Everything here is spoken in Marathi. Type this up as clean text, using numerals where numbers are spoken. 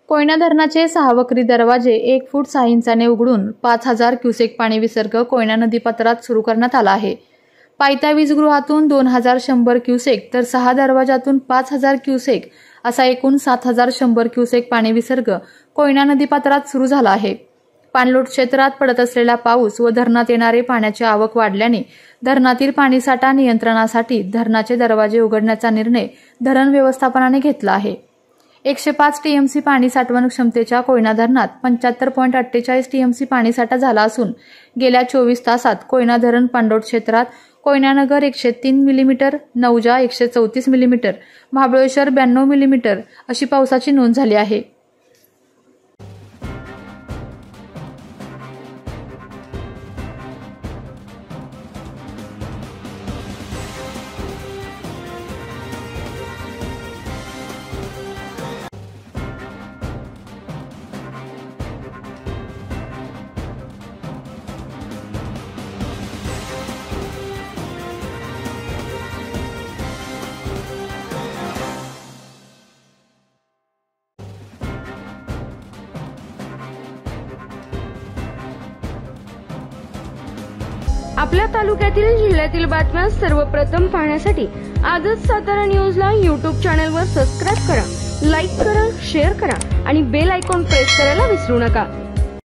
कोयना धरणाचे 6 वक्री दरवाजे 1 फूट 6 इंचाने उघडून 5000 क्युसेक पाणी विसर्ग कोयना नदीपात्रात सुरू करण्यात आला आहे। पायथ्या वीजगृहातून 2100 क्युसेक तर 6 दरवाजातून 5000 क्युसेक असा एकूण 7100 क्युसेक पाणी विसर्ग कोयना नदीपात्रात सुरू झाला आहे। पाणलोट क्षेत्रात पडत असलेला पाऊस व धरणात येणारे पाण्याची आवक वाढल्याने धरणातील पाणीसाठा नियंत्रणासाठी धरणाचे दरवाजे उघडण्याचा निर्णय धरण व्यवस्थापनाने घेतला आहे। 105 टीएमसी पाणी साठवण क्षमतेच्या कोयना धरणात 75.48 टीएमसी पाणीसाठा झाला असून गेल्या 24 तासात कोयना धरण पाणलोट क्षेत्रात Koynanagar 103 millimetre, Nauja 134 millimetre, Mahabaleshwar 92 millimetre अशी पावसाची नोंद झाली आहे। आपल्या तालुक्यातील जिल्ह्यातील बातम्या सर्वप्रथम पाहण्यासाठी आजच सातारा न्यूजला YouTube चॅनलवर सबस्क्राइब करा, लाईक करा, शेअर करा आणि बेल आयकॉन प्रेस करायला विसरू नका।